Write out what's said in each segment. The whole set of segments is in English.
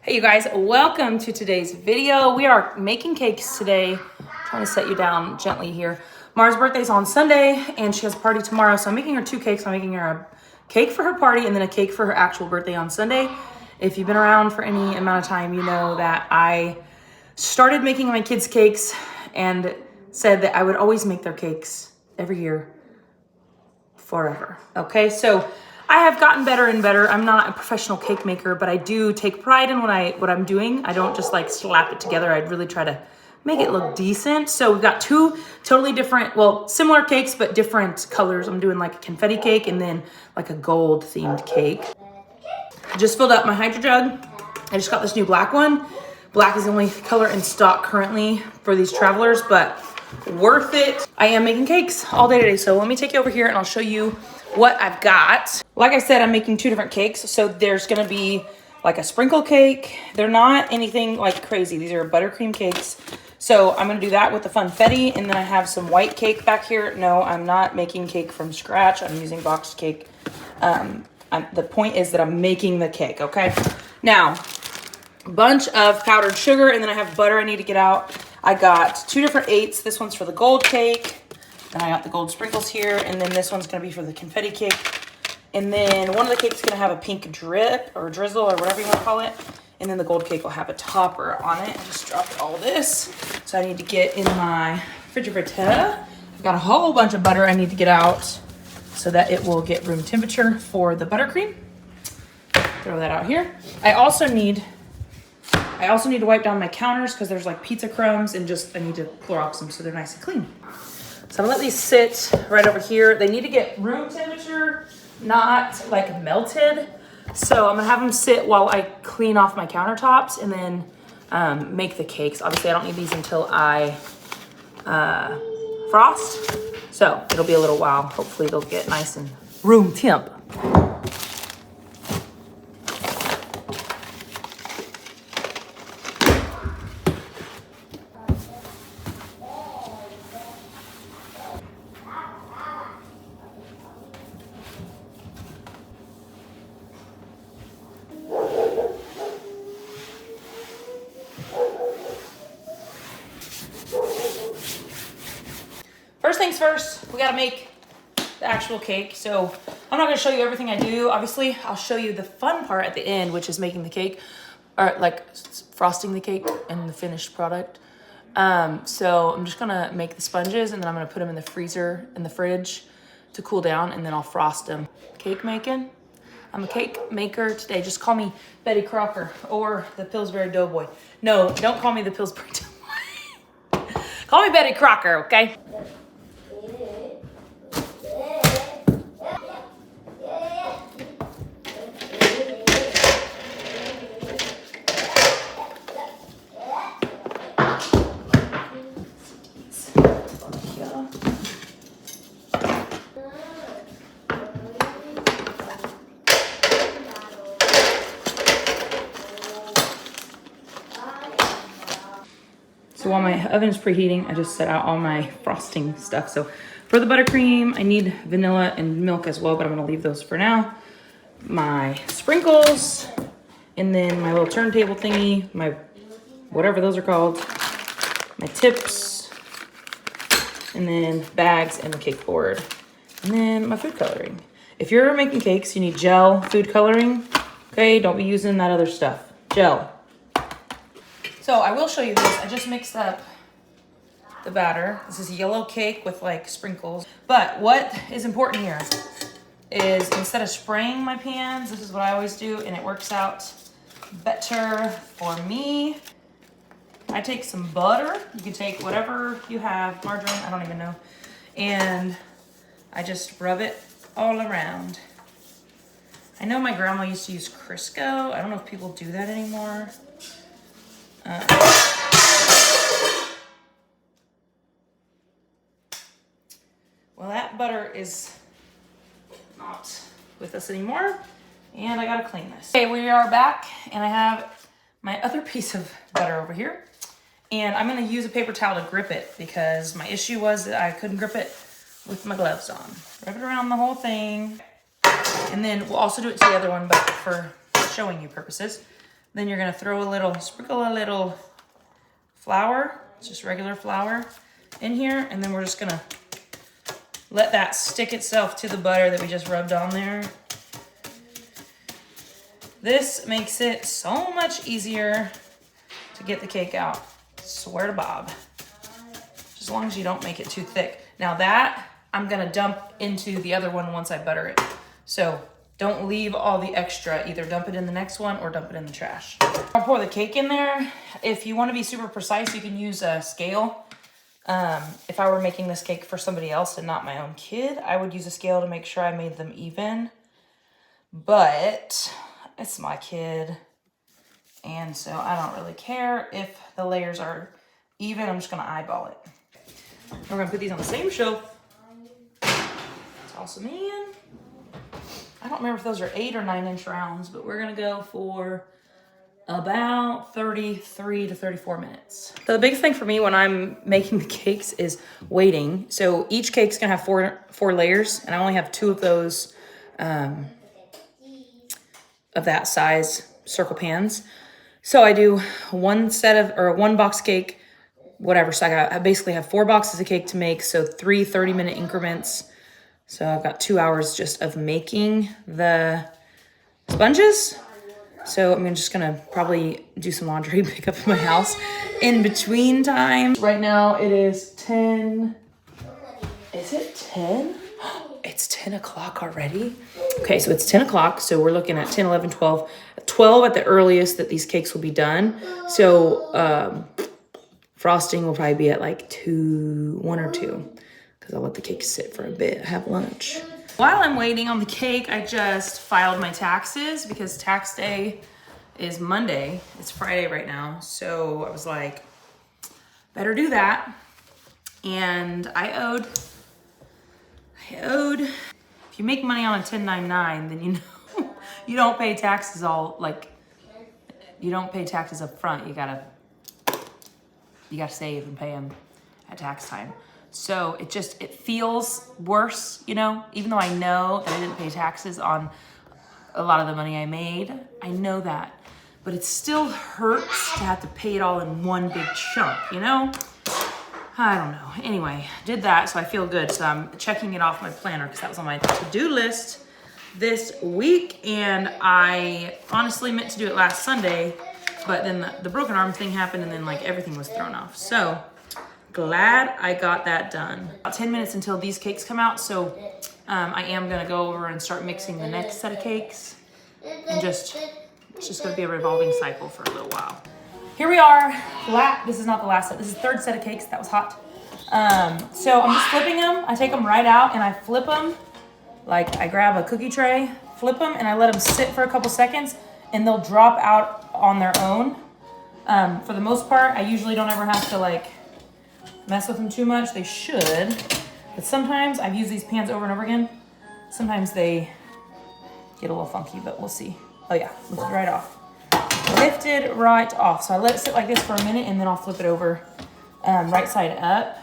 Hey you guys, welcome to today's video. We are making cakes today. I'm trying to set you down gently here. Mara's birthday's on Sunday and she has a party tomorrow. So I'm making her two cakes. I'm making her a cake for her party and then a cake for her actual birthday on Sunday. If you've been around for any amount of time, you know that I started making my kids cakes and said that I would always make their cakes every year forever. Okay, so I have gotten better and better. I'm not a professional cake maker, but I do take pride in what I'm doing. I don't just like slap it together. I'd really try to make it look decent. So we've got two totally different, well, similar cakes, but different colors. I'm doing like a confetti cake and then like a gold themed cake. I just filled up my hydro jug. I just got this new black one. Black is the only color in stock currently for these travelers, but worth it. I am making cakes all day today. So let me take you over here and I'll show you what I've got. Like I said, I'm making two different cakes. So there's gonna be like a sprinkle cake. They're not anything like crazy. These are buttercream cakes. So I'm gonna do that with the funfetti. And then I have some white cake back here. No, I'm not making cake from scratch. I'm using boxed cake. The point is that I'm making the cake, okay? Now, a bunch of powdered sugar, and then I have butter I need to get out. I got two different 8s. This one's for the gold cake. Then I got the gold sprinkles here, and then this one's gonna be for the confetti cake. And then one of the cakes is gonna have a pink drip or drizzle or whatever you wanna call it. And then the gold cake will have a topper on it. I just dropped all this. So I need to get in my refrigerator. I've got a whole bunch of butter I need to get out so that it will get room temperature for the buttercream. Throw that out here. I also need to wipe down my counters because there's like pizza crumbs and I need to Clorox them so they're nice and clean. So I'm gonna let these sit right over here. They need to get room temperature, not like melted. So I'm gonna have them sit while I clean off my countertops and then make the cakes. Obviously I don't need these until I frost. So it'll be a little while. Hopefully they'll get nice and room temp. First things first, we gotta make the actual cake. So I'm not gonna show you everything I do. Obviously, I'll show you the fun part at the end, which is making the cake, or like frosting the cake and the finished product. So I'm just gonna make the sponges and then I'm gonna put them in the freezer, in the fridge to cool down, and then I'll frost them. Cake making. I'm a cake maker today. Just call me Betty Crocker or the Pillsbury Doughboy. No, don't call me the Pillsbury Doughboy. Call me Betty Crocker, okay? So while my oven's preheating, I just set out all my frosting stuff. So for the buttercream, I need vanilla and milk as well, but I'm gonna leave those for now. My sprinkles, and then my little turntable thingy, my whatever those are called, my tips, and then bags and the cake board, and then my food coloring. If you're making cakes, you need gel, food coloring, okay? Don't be using that other stuff, gel. So I will show you this. I just mixed up the batter. This is yellow cake with like sprinkles. But what is important here is instead of spraying my pans, this is what I always do, and it works out better for me. I take some butter. You can take whatever you have, margarine, I don't even know. And I just rub it all around. I know my grandma used to use Crisco. I don't know if people do that anymore. Well, that butter is not with us anymore, and I gotta clean this. Okay, we are back, and I have my other piece of butter over here, and I'm gonna use a paper towel to grip it because my issue was that I couldn't grip it with my gloves on. Rub it around the whole thing, and then we'll also do it to the other one, but for showing you purposes. Then you're gonna sprinkle a little flour, just regular flour in here. And then we're just gonna let that stick itself to the butter that we just rubbed on there. This makes it so much easier to get the cake out. Swear to Bob. Just as long as you don't make it too thick. Now that I'm gonna dump into the other one once I butter it. So don't leave all the extra. Either dump it in the next one or dump it in the trash. I'll pour the cake in there. If you wanna be super precise, you can use a scale. If I were making this cake for somebody else and not my own kid, I would use a scale to make sure I made them even. But it's my kid, and so I don't really care if the layers are even. I'm just gonna eyeball it. We're gonna put these on the same shelf. Toss them in. I don't remember if those are 8 or 9 inch rounds, but we're gonna go for about 33 to 34 minutes. The big thing for me when I'm making the cakes is waiting. So each cake's gonna have four layers, and I only have 2 of those of that size circle pans. So I do one box cake, whatever. So I basically have 4 boxes of cake to make. So 3 30-minute increments. So I've got 2 hours just of making the sponges. So I'm just gonna probably do some laundry, pick up in my house in between time. Right now it is 10. Is it 10? It's 10 o'clock already. Okay, so it's 10 o'clock. So we're looking at 10, 11, 12. 12 at the earliest that these cakes will be done. So frosting will probably be at like 1 or 2. Because I'll let the cake sit for a bit, have lunch. While I'm waiting on the cake, I just filed my taxes because tax day is Monday. It's Friday right now. So I was like, better do that. And I owed, if you make money on a 1099, then you know you don't pay taxes you don't pay taxes up front. You gotta save and pay them at tax time. So it feels worse, you know, even though I know that I didn't pay taxes on a lot of the money I made. I know that, but it still hurts to have to pay it all in one big chunk, you know? I don't know. Anyway, did that, so I feel good. So I'm checking it off my planner because that was on my to-do list this week. And I honestly meant to do it last Sunday, but then the broken arm thing happened and then like everything was thrown off. So glad I got that done. About 10 minutes until these cakes come out. So I am gonna go over and start mixing the next set of cakes. And it's just gonna be a revolving cycle for a little while. Here we are. This is not the last set. This is the 3rd set of cakes. That was hot. So I'm just flipping them. I take them right out and I flip them. Like I grab a cookie tray, flip them, and I let them sit for a couple seconds and they'll drop out on their own. For the most part, I usually don't ever have to like mess with them too much. They should, but sometimes I've used these pans over and over again. Sometimes they get a little funky, but we'll see. Oh yeah, lifted right off. Lifted right off. So I let it sit like this for a minute and then I'll flip it over right side up.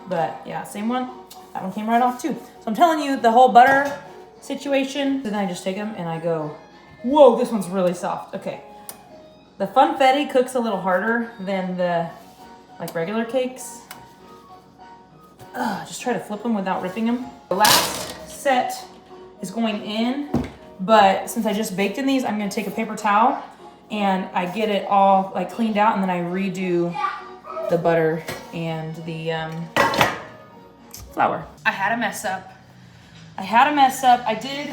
But yeah, same one. That one came right off too. So I'm telling you the whole butter situation. Then I just take them and I go, whoa, this one's really soft. Okay. The funfetti cooks a little harder than the like regular cakes. Just try to flip them without ripping them. The last set is going in, but since I just baked in these, I'm gonna take a paper towel and I get it all like cleaned out and then I redo the butter and the flour. I had a mess up. I did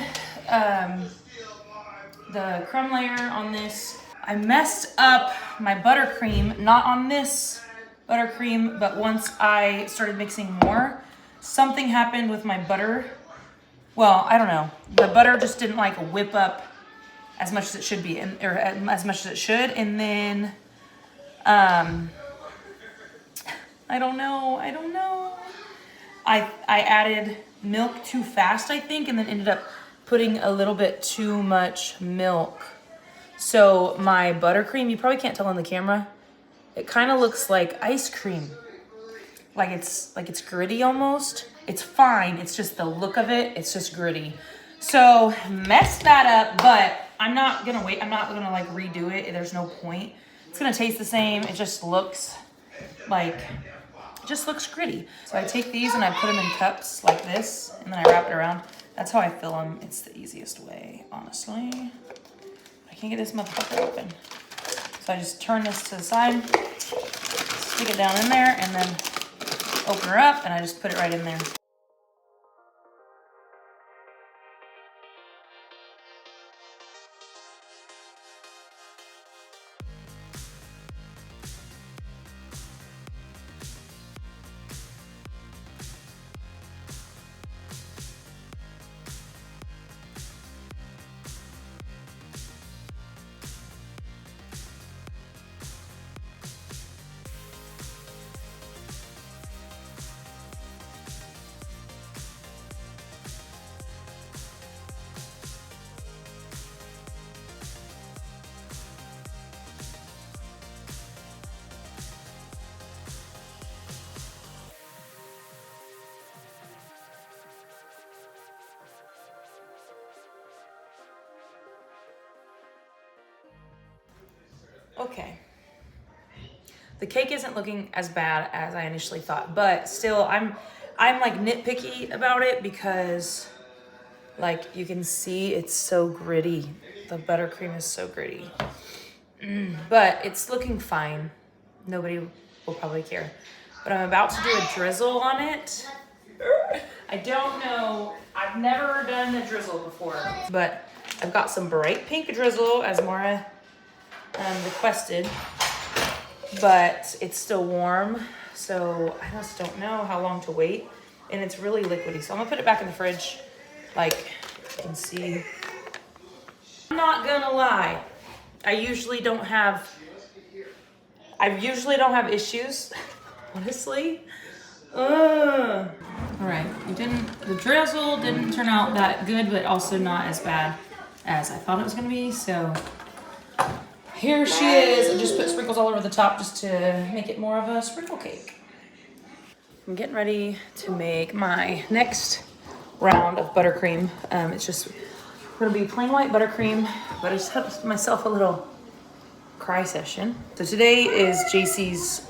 the crumb layer on this. I messed up my buttercream, not on this buttercream, but once I started mixing more, something happened with my butter. Well, I don't know. The butter just didn't like whip up as much as it should be, or as much as it should. And then, I don't know. I added milk too fast, I think, and then ended up putting a little bit too much milk. So my buttercream, you probably can't tell on the camera, it kind of looks like ice cream. Like it's gritty almost. It's fine. It's just the look of it. It's just gritty. So messed that up, but I'm not gonna wait. I'm not gonna like redo it. There's no point. It's gonna taste the same. It just looks like, it just looks gritty. So I take these and I put them in cups like this, and then I wrap it around. That's how I fill them. It's the easiest way, honestly. I can't get this motherfucker open. So I just turn this to the side, stick it down in there, and then open her up, and I just put it right in there. Okay. The cake isn't looking as bad as I initially thought, but still I'm like nitpicky about it because like you can see it's so gritty. The buttercream is so gritty. But it's looking fine. Nobody will probably care. But I'm about to do a drizzle on it. I don't know. I've never done a drizzle before, but I've got some bright pink drizzle as Mara requested, but it's still warm, so I just don't know how long to wait, and it's really liquidy, so I'm gonna put it back in the fridge. Like you can see, I'm not gonna lie, I usually don't have issues, honestly. All right, the drizzle didn't turn out that good, but also not as bad as I thought it was gonna be, so here she is. I just put sprinkles all over the top just to make it more of a sprinkle cake. I'm getting ready to make my next round of buttercream. It's just gonna be plain white buttercream, but I just had myself a little cry session. So today is JC's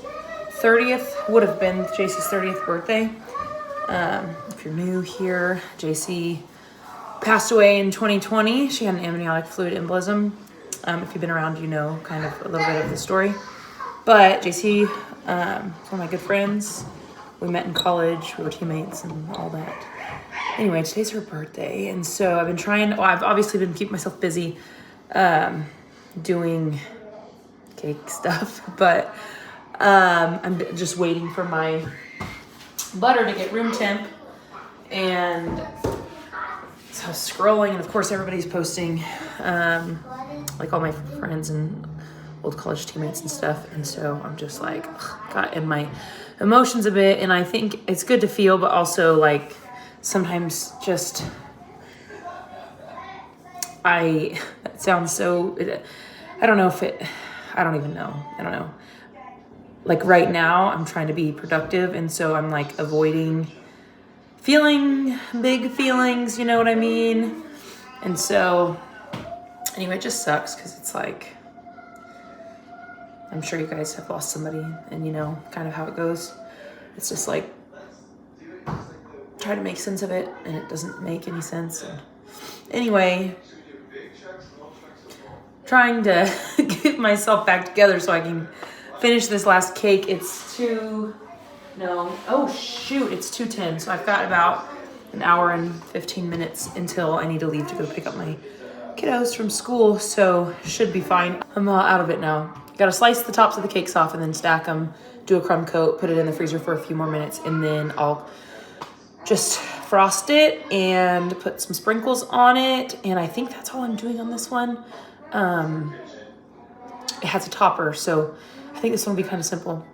30th, would have been JC's 30th birthday. If you're new here, JC passed away in 2020. She had an amniotic fluid embolism. If you've been around, you know kind of a little bit of the story. But JC, one of my good friends, we met in college, we were teammates and all that. Anyway, today's her birthday, and so I've been trying, I've obviously been keeping myself busy doing cake stuff, but I'm just waiting for my butter to get room temp, and so I was scrolling, and of course everybody's posting, like all my friends and old college teammates and stuff, and so I'm just like, got in my emotions a bit, and I think it's good to feel, but also like sometimes just, that sounds so, I don't know. Like right now I'm trying to be productive, and so I'm like avoiding feeling big feelings, you know what I mean? And so anyway, it just sucks because it's like, I'm sure you guys have lost somebody and you know kind of how it goes. It's just like, try to make sense of it and it doesn't make any sense. And anyway, trying to get myself back together so I can finish this last cake. It's 2:10. So I've got about an hour and 15 minutes until I need to leave to go pick up my kiddos from school. So should be fine. I'm out of it now. Gotta slice the tops of the cakes off and then stack them, do a crumb coat, put it in the freezer for a few more minutes, and then I'll just frost it and put some sprinkles on it. And I think that's all I'm doing on this one. It has a topper, so I think this one will be kind of simple.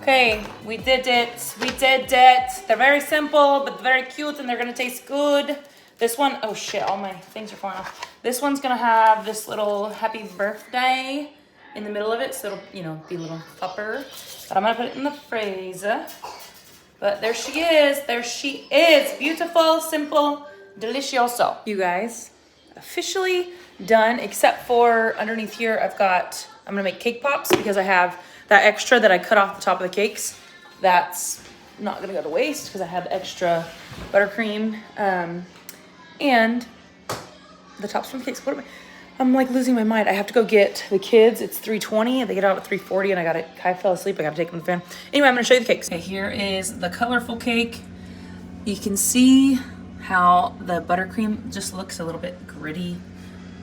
Okay, we did it. We did it. They're very simple, but very cute, and they're gonna taste good. This one, oh shit, all my things are falling off. This one's gonna have this little happy birthday in the middle of it, so it'll, you know, be a little upper. But I'm gonna put it in the freezer. But there she is. There she is. Beautiful, simple, delicioso. You guys, officially done, except for underneath here, I'm gonna make cake pops because I have that extra that I cut off the top of the cakes. That's not gonna go to waste because I have extra buttercream and the tops from the cakes. I'm like losing my mind. I have to go get the kids. It's 3:20. They get out at 3:40 and I fell asleep. I gotta take them to the fan. Anyway, I'm gonna show you the cakes. Okay, here is the colorful cake. You can see how the buttercream just looks a little bit gritty,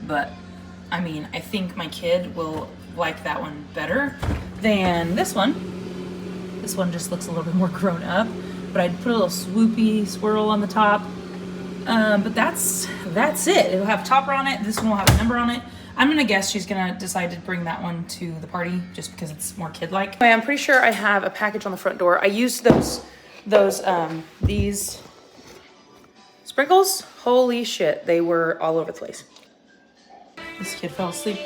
but I mean, I think my kid will like that one better than this one. This one just looks a little bit more grown up, but I'd put a little swoopy swirl on the top. But that's it. It'll have a topper on it. This one will have a number on it. I'm gonna guess she's gonna decide to bring that one to the party just because it's more kid-like. Okay, I'm pretty sure I have a package on the front door. I used these sprinkles. Holy shit, they were all over the place. This kid fell asleep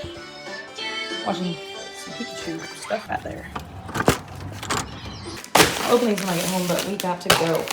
watching some Pikachu stuff out there. I'll open these when I get home, but we got to go.